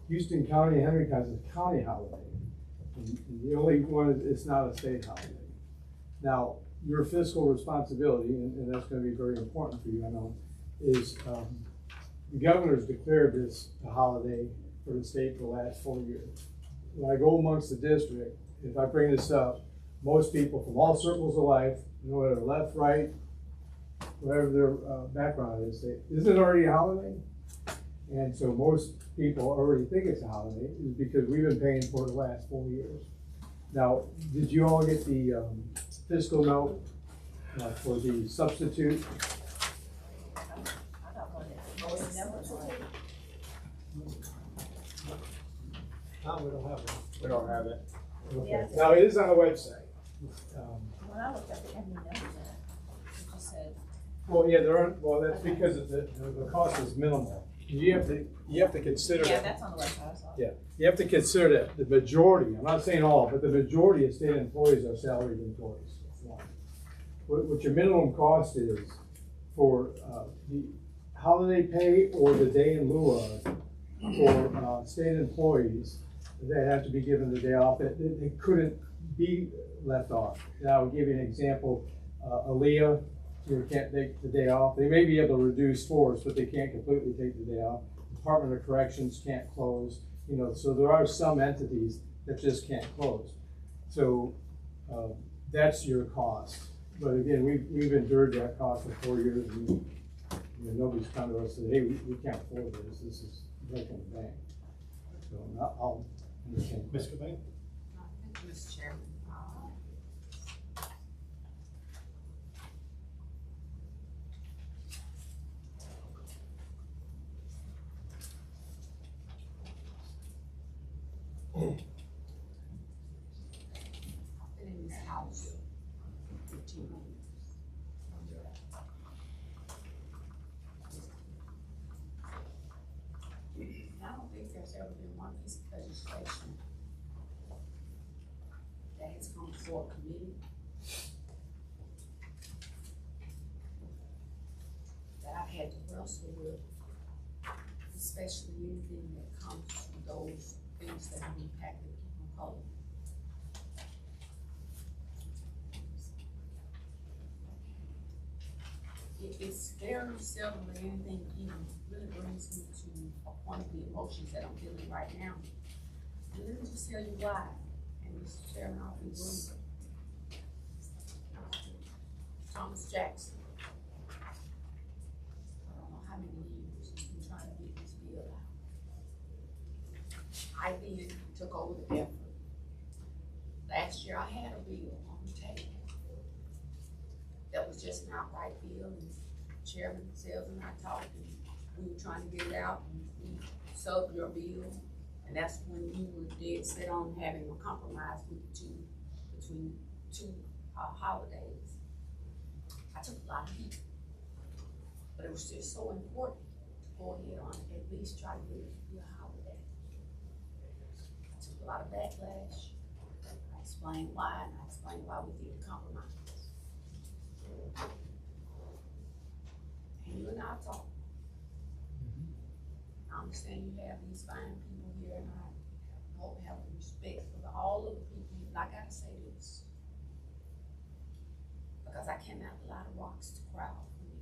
Houston County and Henry County is a county holiday. And the only one is it's not a state holiday. Now, your fiscal responsibility, and that's going to be very important for you, I know, is the governor's declared this a holiday for the state for the last 4 years. When I go amongst the district, if I bring this up, most people from all circles of life, whether left, right, whatever their background is, say, isn't it already a holiday? And so most people already think it's a holiday, is because we've been paying for it the last 4 years. Now, did you all get the fiscal note for the substitute? No, we don't have one. We don't have it. Okay. Now, it is on the website. When I looked up the numbers in it, it just said, Well, yeah, there aren't, well, that's because the cost is minimal. you have to consider Yeah, that. that's on the website, I saw it. Yeah, you have to consider that the majority, I'm not saying all, but the majority of state employees are salaried employees. That's one. What your minimum cost is for the holiday pay or the day in lieu of for state employees that have to be given the day off, that they couldn't be left off. And I will give you an example. Aaliyah, you can't take the day off. They may be able to reduce force, but they can't completely take the day off. Department of Corrections can't close, you know, so there are some entities that just can't close. So that's your cost. But again, we've endured that cost for 4 years. And, you know, nobody's come to us and said, hey, we can't afford this. This is breaking the bank. So I'll understand. Ms. Cobain? Thank you, Mr. Chairman. I've been in this house 15 years. And I don't think there's ever been one piece of legislation that has come before a committee that I've had to wrestle with, especially anything that comes from those things that have impacted people of color. It's very seldom that anything even really brings me to a point of the emotions that I'm feeling right now. And let me just tell you why. And Mr. Chairman, I'll be brief. Thomas Jackson. I don't know how many years he's been trying to get this bill out. I then took over the effort. Last year I had a bill on the table that was just an outright bill, and Chairman Sells and I talked, and we were trying to get it out, and we subbed your bill, and that's when you were dead set on having a compromise with between two holidays. I took a lot of heat, but it was just so important to go ahead on at least try to get it to be a holiday. I took a lot of backlash. I explained why, and I explained why we did the compromise. And you and I talked. I understand you have these fine people here, and I hope you have respect for all of the people. And I gotta say this, because I cannot allow the rocks to cry out for me.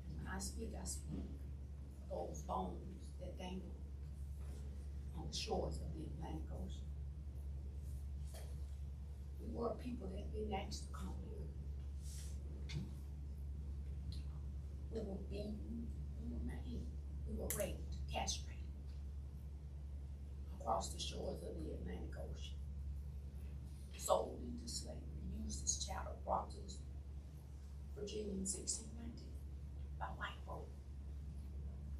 And when I speak for those bones that dangle on the shores of the Atlantic Ocean. We were people that didn't ask to come here. We were beaten, we were maimed, we were raped, castrated across the shores of the Atlantic Ocean, sold into slavery, used as chattel, brought to Virginia in 1619 by white folk.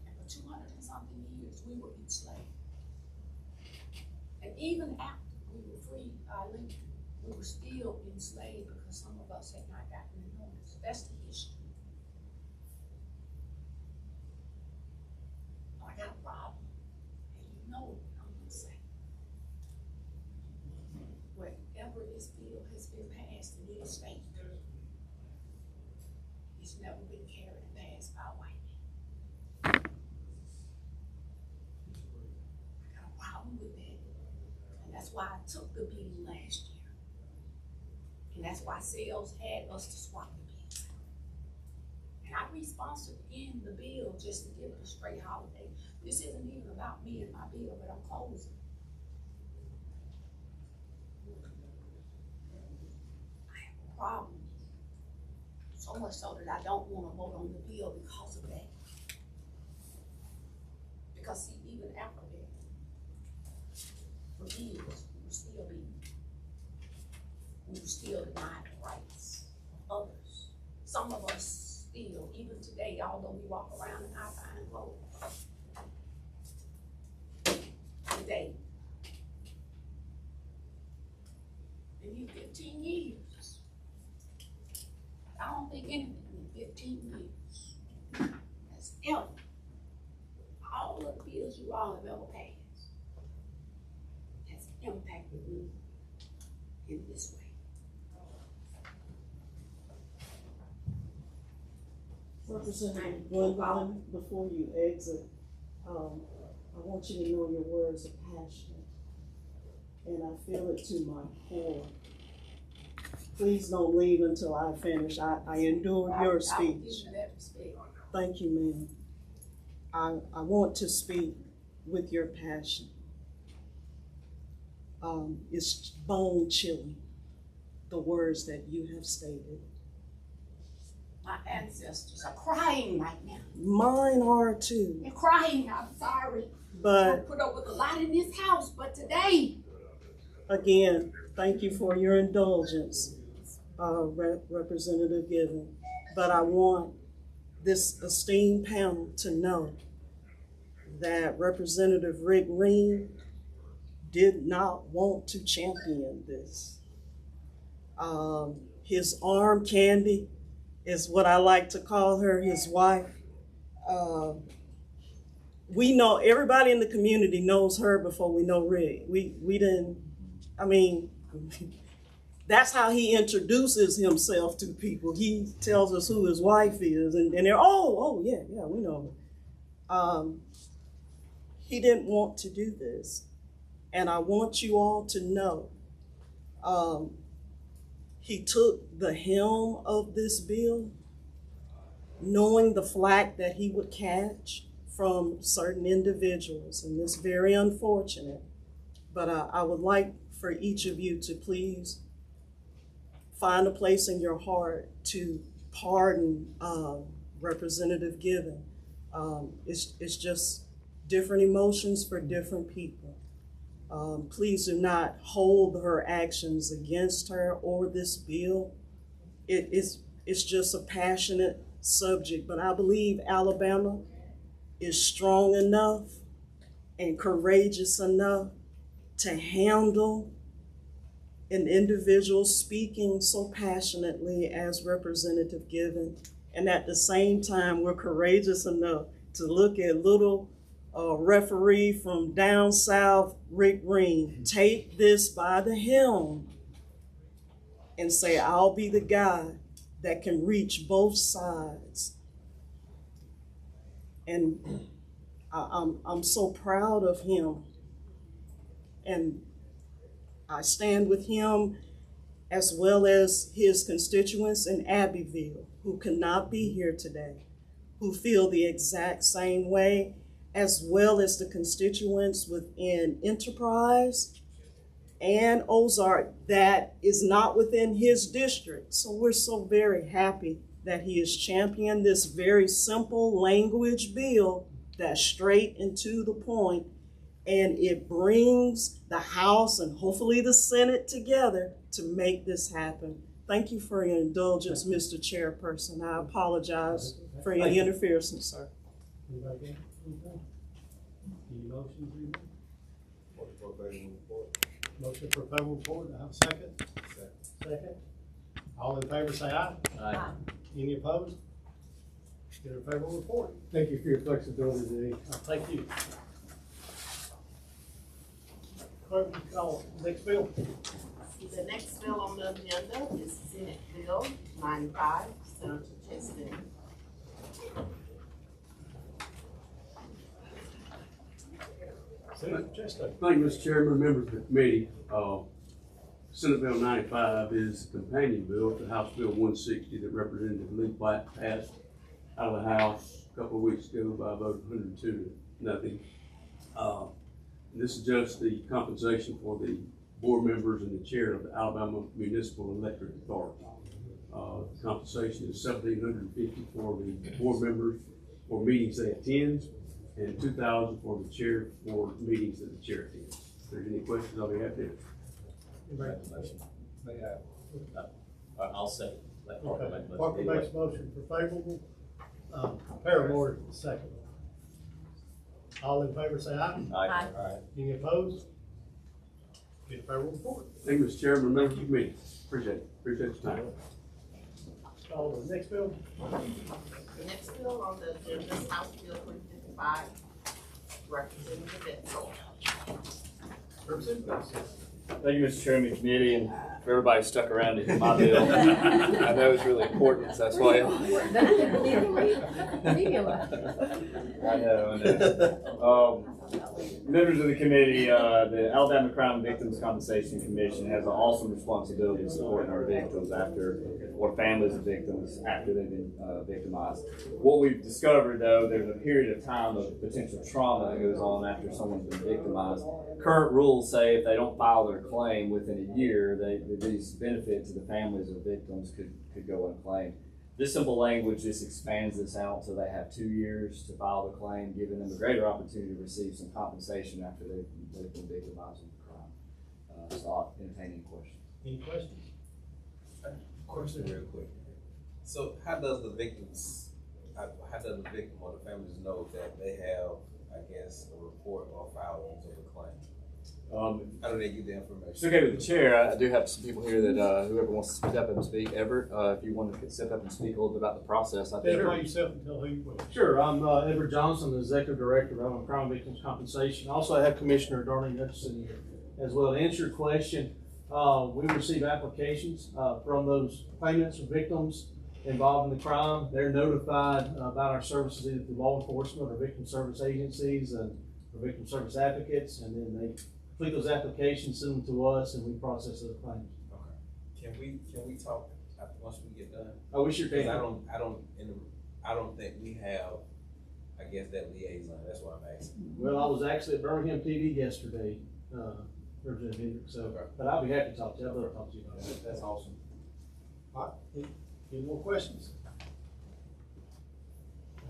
And for 200 and something years, we were enslaved. And even after we were freed by Lincoln, we were still enslaved because some of us had not gotten the notice. That's the history. I got a problem, and you know what I'm gonna say. Wherever this bill has been passed in any state, it's never been carried and passed by white men. I got a problem with that, and that's why I took the beating last year. And that's why Sales had us to swap the bills out. And I responsored in the bill just to give it a straight holiday. This isn't even about me and my bill, but I'm closing. I have a problem. So much so that I don't want to vote on the bill because of that. Because see, even after that, for years, we were still being, we were still denied the rights of others. Some of us still, even today, although we walk around in our fine clothes, today, in 15 years, I don't think anything in 15 years Representative Gwendolyn, before you exit, I want you to know your words are passionate, and I feel it to my core. Please don't leave until I finish. I endured your speech. I will give you that respect. Thank you, ma'am. I want to speak with your passion. It's bone chilling, the words that you have stated. My ancestors are crying right now. Mine are too. They're crying, I'm sorry. I But put up with a lot in this house, but today, again, thank you for your indulgence, Representative Given. But I want this esteemed panel to know that Representative Rick Green did not want to champion this. His arm candy is what I like to call her, his wife. We know, everybody in the community knows her before we know Rick. We didn't, I mean, that's how he introduces himself to people. He tells us who his wife is, and they're, oh, yeah, we know her. He didn't want to do this. And I want you all to know, he took the helm of this bill, knowing the flack that he would catch from certain individuals, and it's very unfortunate. But I would like for each of you to please find a place in your heart to pardon Representative Given. It's just different emotions for different people. Please do not hold her actions against her or this bill. It's just a passionate subject, but I believe Alabama is strong enough and courageous enough to handle an individual speaking so passionately as Representative Given. And at the same time, we're courageous enough to look at little referee from down south, Rick Green, take this by the helm and say, I'll be the guy that can reach both sides. And I'm so proud of him. And I stand with him as well as his constituents in Abbeville who cannot be here today, who feel the exact same way, as well as the constituents within Enterprise and Ozark that is not within his district. So we're so very happy that he has championed this very simple language bill that's straight and to the point, and it brings the House and hopefully the Senate together to make this happen. Thank you for your indulgence, Mr. Chairperson. I apologize for any interference, sir. Anybody got anything? Any motions? Motion for favorable report, I have a second. Second. All in favor say aye. Aye. Any opposed? Get a favorable report. Thank you for your flexibility today. Thank you. Clerk, will you call next bill? The next bill on the agenda is Senate Bill 95, Senator Chastain. Senator Chester. Thank you, Mr. Chairman, members of the committee. Senate Bill 95 is a companion bill to House Bill 160 that Representative Lee Platt passed out of the House a couple of weeks ago by a vote of 102 to nothing. This adjusts the compensation for the board members and the chair of the Alabama Municipal Electric Authority. Compensation is $1,750 for the board members for meetings they attend, and $2,000 for the chair for meetings that the chair attends. If there's any questions, I'll be happy to answer. I'll second. Let Okay. Parker make the motion. Parker makes a motion for favorable. Paramore second. All in favor say aye. Aye. Any opposed? Get a favorable report. Thank you, Mr. Chairman, members of the committee. Appreciate it. Appreciate your time. Call the next bill. The next bill on the agenda is House Bill 355, Representative Fiscal. Representative. Thank you, Mr. Chairman, committee, and for everybody stuck around to hear my bill. I know it's really important, so that's why. I know. Members of the committee, the Alabama Crime Victims Compensation Commission has an awesome responsibility of supporting our victims or families of victims after they've been victimized. What we've discovered, though, there's a period of time of potential trauma that goes on after someone's been victimized. Current rules say if they don't file their claim within a year, these benefits to the families of victims could go unclaimed. This simple language just expands this out so they have 2 years to file the claim, giving them a greater opportunity to receive some compensation after they've been victimized in the crime. So I'll entertain any questions. Any questions? Question real quick. So how does the victim or the families know that they have, I guess, a report or filings of a claim? How do they get the information? It's okay with the chair. I do have some people here that whoever wants to step up and speak. Everett, if you want to step up and speak a little bit about the process, I think. Identify yourself and tell who you will. Sure, I'm Edward Johnson, the Executive Director of Alabama Crime Victims Compensation. Also, I have Commissioner Darlene Hutchinson here as well. To answer your question, we receive applications from those payments or victims involved in the crime. They're notified about our services either through law enforcement or victim service agencies and or victim service advocates, and then they complete those applications, send them to us, and we process those claims. Okay. Can we talk once we get done? Oh, we sure can. I don't think we have, I guess, that liaison. That's why I'm asking. Well, I was actually at Birmingham TV yesterday, Representative Hendricks, so, but I'll be happy to talk to you. I'd love to talk to you about that. That's awesome. All right, any more questions?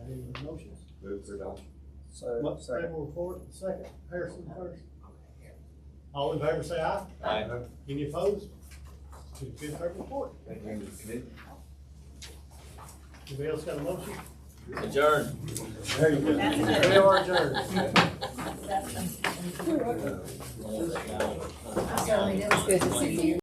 Any motions? Move to adopt. Second report, second, Harrison first. All in favor say aye. Aye. Any opposed? To the fifth report. Thank you, members of the committee. Anybody else got a motion? Adjourn. There you go. We are adjourned. That was good to see you.